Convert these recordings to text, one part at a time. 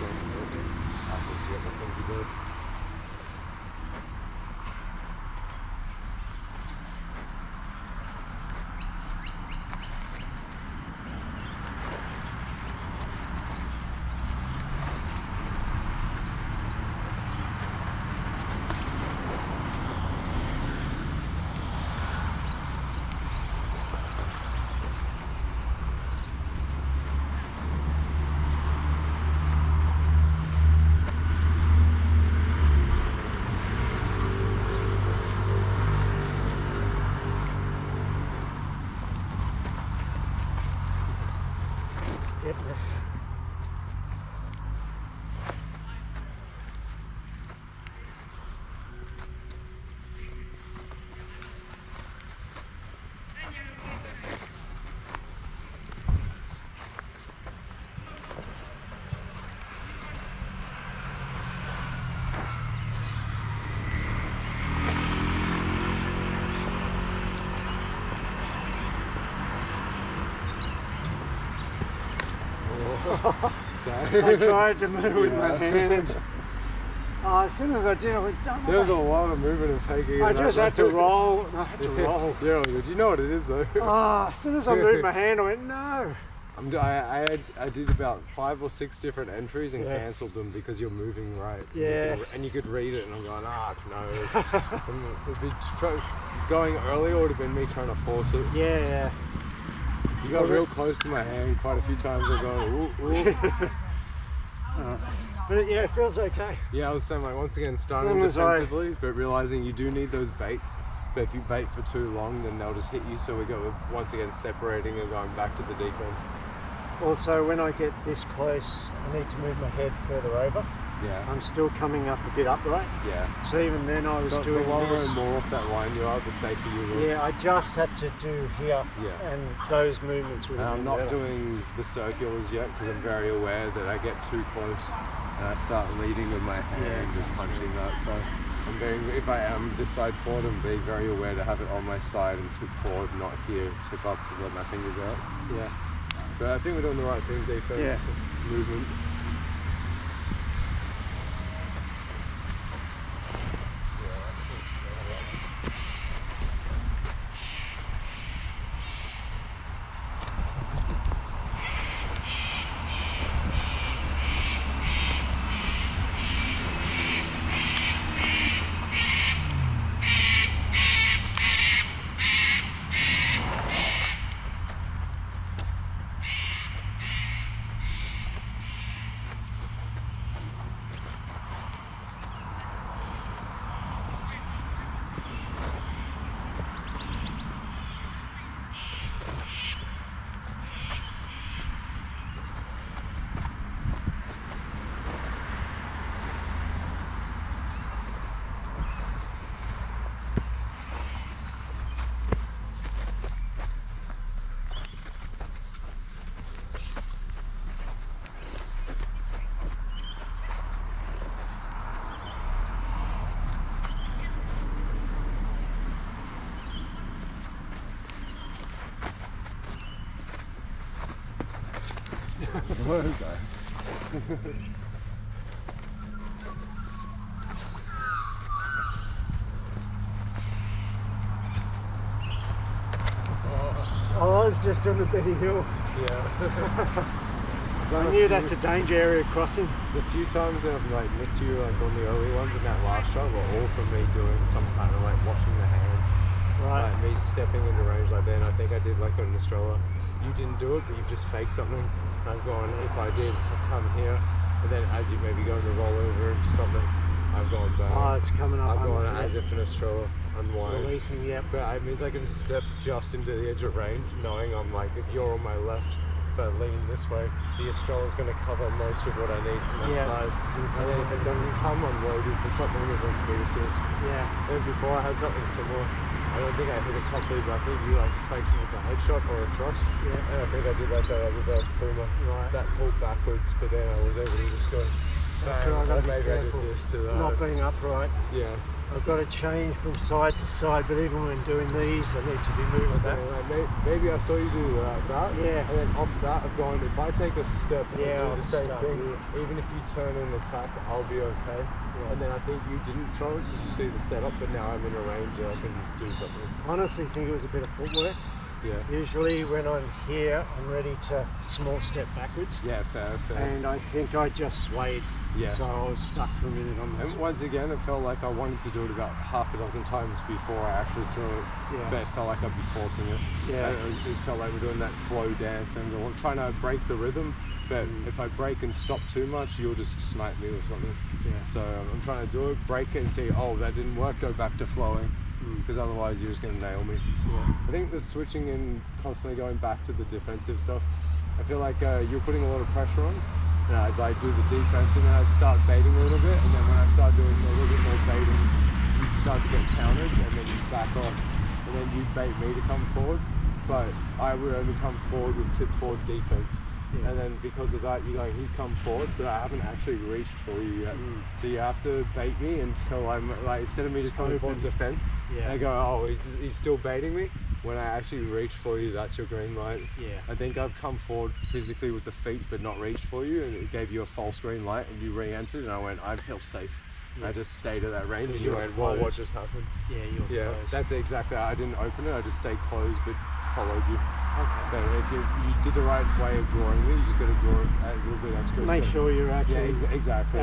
Afterwards, yeah, that's what we do. I tried to move with my hand. As soon as I did, I went down. There was a lot of movement and faking. I just had to roll. I had to roll. Yeah, did you know what it is though? As soon as I moved my hand, I went no. I did about 5 or 6 different entries and cancelled them because you're moving right. Yeah. And you could read it, and I'm going, no. It'd be going earlier would have been me trying to force it. Yeah. You got real close to my hand quite a few times. I'm going, ooh. But yeah, it feels okay. Yeah, I was saying, like, once again, starting defensively, but realizing you do need those baits. But if you bait for too long, then they'll just hit you. So we go once again separating and going back to the defense. Also, when I get this close, I need to move my head further over. Yeah. I'm still coming up a bit upright. Yeah. So even then I was doing the longer this. and more off that line you are, the safer you will. Yeah, I just had to do here. Yeah. And those movements would have I'm been not better. doing the circulars yet because I'm very aware that I get too close and I start leading with my hand and punching that. So if I am this side forward, I'm being very aware to have it on my side and tip forward, not here, tip up to let my fingers out. Yeah. But I think we're doing the right thing, defense, movement. What is that? Oh, I was just on the Betty Hill. Yeah. I knew that's a danger area crossing. The few times that I've like nicked you like on the early ones in that last shot were all from me doing some kind of like washing the hand. Right. Like me stepping into range like that, and I think I did like an Estrella. You didn't do it, but you've just faked something. I've gone, if I did, I'll come here, and then as you maybe going to roll over into something, I've gone back. Oh, it's coming up. I've gone as if an Estrella, unwind. Releasing, yep. But it means I can step just into the edge of range, knowing I'm like, if you're on my left, but lean this way, the Estrella's going to cover most of what I need from that side. And then if it doesn't come, I'm loaded for something with my speed assist. Yeah. And before I had something similar. I don't think I hit it completely, but I think you like faked it with a headshot or a thrust. Yeah. And I think I did like that reverse Puma. Right. That pulled backwards, but then I was able to just go. That's right, maybe I did this to that. Not being upright. Yeah. I've got to change from side to side, but even when doing these, I need to be moving back. Like, maybe I saw you do that, Yeah. and then off that I've gone, if I take a step and do the same thing, even if you turn and attack, I'll be okay. Yeah. And then I think you didn't throw it, you see the setup, but now I'm in a range and I can do something. I honestly think it was a bit of footwork. Yeah. Usually when I'm here, I'm ready to small step backwards. Yeah, fair. And I think I just swayed. Yeah. So I was stuck for a minute on this. And once again, it felt like I wanted to do it about half a dozen times before I actually threw it. Yeah. But it felt like I'd be forcing it. Yeah. It felt like we're doing that flow dance and we're trying to break the rhythm. But if I break and stop too much, you'll just snipe me or something. Yeah. So I'm trying to do it, break it and see, oh, that didn't work, go back to flowing. Because otherwise you're just going to nail me. Yeah. I think the switching and constantly going back to the defensive stuff, I feel like you're putting a lot of pressure on. And I'd like do the defense and then I'd start baiting a little bit, and then when I start doing a little bit more baiting, you'd start to get countered and then you'd back off and then you'd bait me to come forward, but I would only come forward with tip forward defense. Yeah. And then because of that, you're going, he's come forward, but I haven't actually reached for you yet. So you have to bait me until I'm like, instead of me just coming forward defense, and I go, oh, he's still baiting me. When I actually reach for you, that's your green light. Yeah. I think I've come forward physically with the feet, but not reached for you, and it gave you a false green light, and you re-entered, and I went, I feel safe. Yeah. I just stayed at that range, and you went, well, what just happened? Yeah, closed. That's exactly. I didn't open it. I just stayed closed, but followed you. Okay. But if you did the right way of drawing me, you just got to draw it a little bit extra. Make sure you're actually. Yeah, exactly.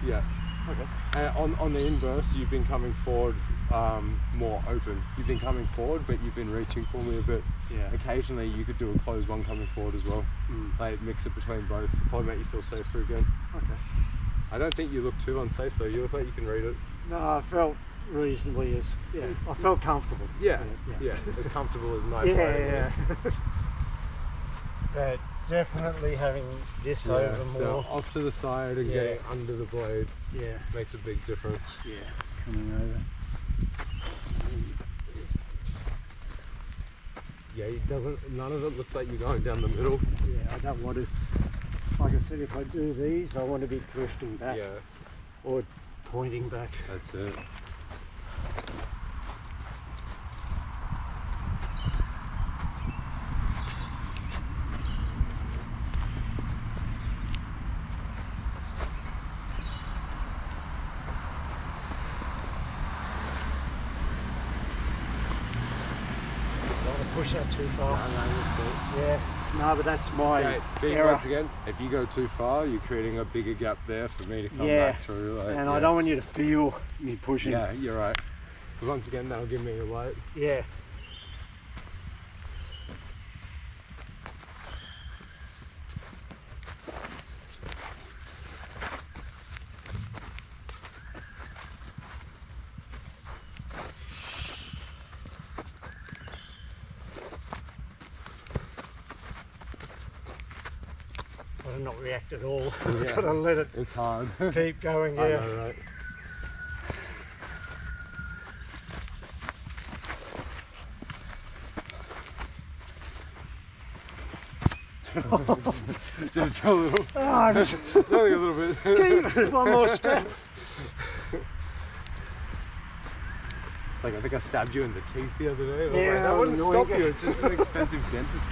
Yeah. Okay. On the inverse, you've been coming forward more open. You've been coming forward, but you've been reaching for me a bit. Yeah. Occasionally, you could do a closed one coming forward as well. Like mix it between both. Probably make you feel safer again. Okay. I don't think you look too unsafe though. You look like you can read it. No, I felt reasonably I felt comfortable. Yeah. As comfortable as night playing is. But definitely having this over more. So off to the side and getting under the blade. Yeah. Makes a big difference. Yeah. Coming over. Yeah, none of it looks like you're going down the middle. Yeah, I don't want to, like I said, if I do these, I want to be drifting back. Yeah. Or pointing back. That's it. Push that too far. No, yeah. No, but that's my error. Once again, if you go too far, you're creating a bigger gap there for me to come back through. Like, and I don't want you to feel me pushing. Yeah, you're right. But once again, that'll give me a light. Yeah. Not react at all. Yeah. Gotta let it. It's hard. Keep going. Yeah. I know, right? just a little. Oh, just only a little bit. Keep one more step. It's like I think I stabbed you in the teeth the other day. I was Yeah, like, that wouldn't annoying. stop you. It's just an expensive dentist.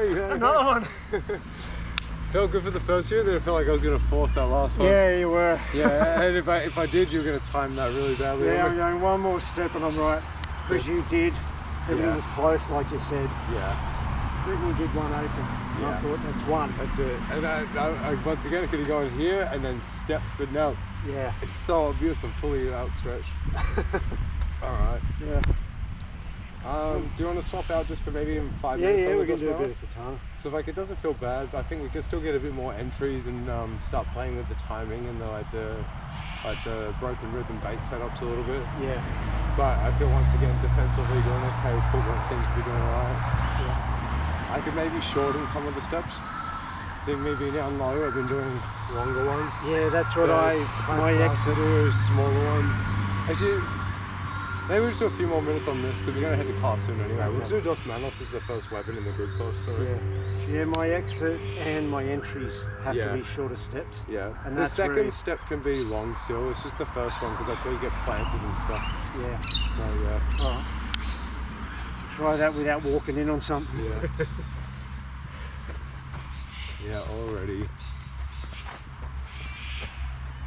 Another one. Felt good for the first year, then I felt like I was going to force that last one. Yeah, you were. Yeah, and if I did, you were going to time that really badly. Yeah, I'm going one more step and I'm right. Because you did. Everything was close, like you said. Yeah. I think we did one open. Yeah. I thought that's one. That's it. And I once again, I could have gone here and then stepped, but now it's so obvious I'm fully outstretched. Alright. Yeah. Do you want to swap out just for maybe 5 minutes? Yeah, on we the can do a bit Gospels? of katana. So like it doesn't feel bad, but I think we can still get a bit more entries and start playing with the timing and the broken rhythm bait setups a little bit. Yeah. But I feel once again defensively doing okay. Footwork seems to be doing alright. Yeah. I could maybe shorten some of the steps. think me being down low, I've been doing longer ones. Yeah, that's what my exit. do smaller ones. Actually, maybe we'll just do a few more minutes on this because we're going to head to class soon anyway. We'll do Dos Manos as the first weapon in the group class story. Yeah, my exit and my entries have to be shorter steps. Yeah, and the second step can be long still. It's just the first one because that's where you get planted and stuff. Yeah. So yeah. All right. Try that without walking in on something. Yeah. Yeah, already.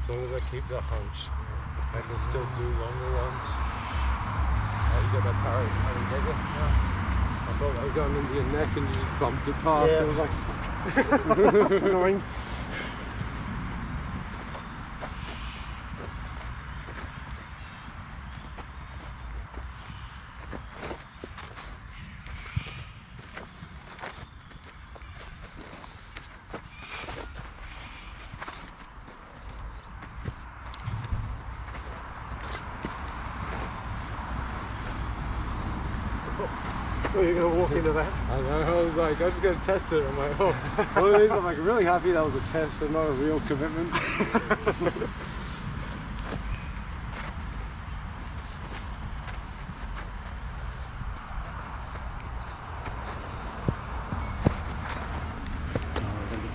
As long as I keep the hunch, I can still do longer ones. Oh, you got that parry. I didn't get it. No. I thought I was going into your neck and you just bumped it past. Yeah. It was like, That's annoying. Oh, you're going to walk into that? I know, I was like, I'm just going to test it. I'm like, oh, one of these, I'm like really happy that was a test and not a real commitment.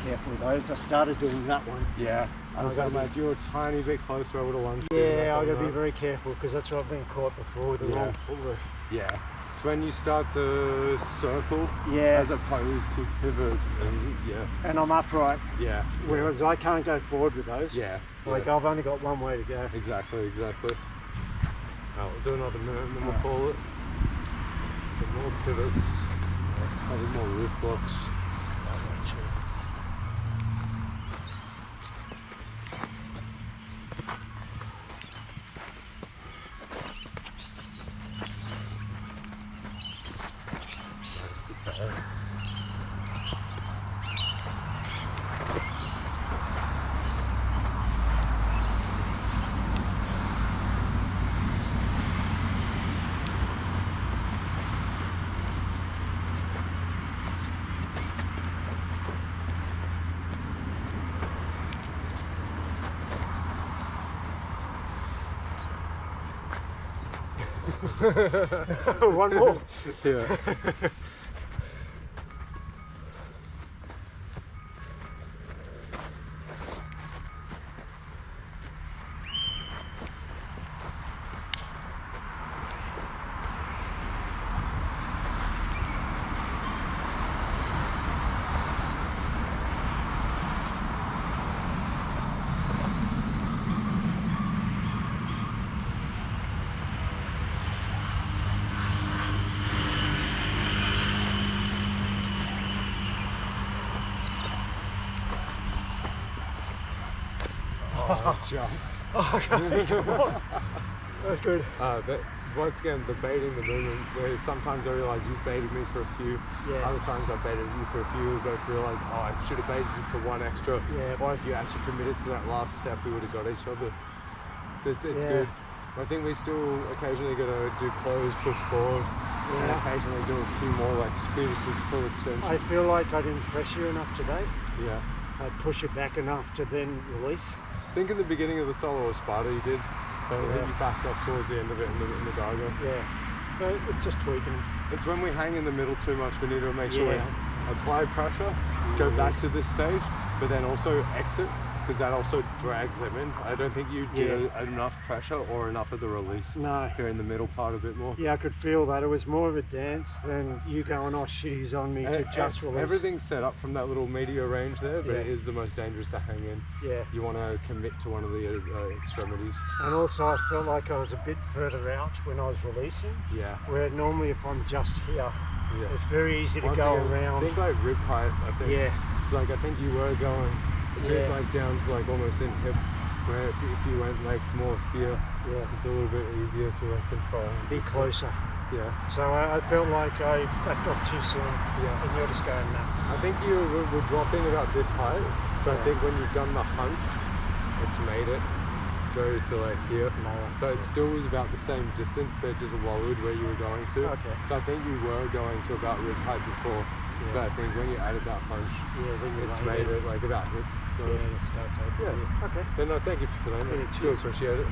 Careful with those. I started doing that one. Yeah, I was like, if you were a tiny bit closer, I would have lunged. Yeah, I've got to be very careful because that's what I've been caught before with the long footwork. Yeah, it's when you start to circle as opposed to pivot and And I'm upright. Yeah. Whereas I can't go forward with those. Yeah. Like I've only got one way to go. Exactly. We'll do another minute and then we'll call it. Some more pivots, a couple more roof blocks. One more. Yeah. Okay, come on. That's good. But once again, the baiting the movement, where sometimes I realise you've baited me for a few, other times I've baited you for a few, we both realise, I should have baited you for one extra, or if you actually committed to that last step, we would have got each other. So it's good. I think we still occasionally got to do close, push forward, and occasionally do a few more like Speedus's full extension. I feel like I didn't press you enough today. Yeah. I'd push it back enough to then release. I think in the beginning of the solo or Sparta you did, but I think you backed off towards the end of it in the Daga. Yeah, but it's just tweaking. It's when we hang in the middle too much, we need to make sure we apply pressure, go back to this stage, but then also exit, because that also drags them in. I don't think you did enough pressure or enough of the release. No. Here in the middle part a bit more. Yeah, I could feel that. It was more of a dance than you going, oh shit, he's on me, to just release. Everything's set up from that little meteor range there, but it is the most dangerous to hang in. Yeah. You want to commit to one of the extremities. And also I felt like I was a bit further out when I was releasing. Yeah. Where normally if I'm just here, it's very easy to go around. I think like rib height, I think. Yeah. It's like I think you were going a bit like down to like almost in hip, where if you went like more here, it's a little bit easier to like control. Be closer. Yeah. So I felt like I backed off too soon. Yeah. And you're just going, nah. I think you were dropping about this height, but I think when you've done the hunch, it's made it go to like here. So it still was about the same distance, but just lowered where you were going to. Okay. So I think you were going to about rib height before. But I think when you added that punch, then it's made it like about hit. So it starts open. yeah. Okay. Then no, thank you for today, mate. Yeah, Still cheers. appreciate it.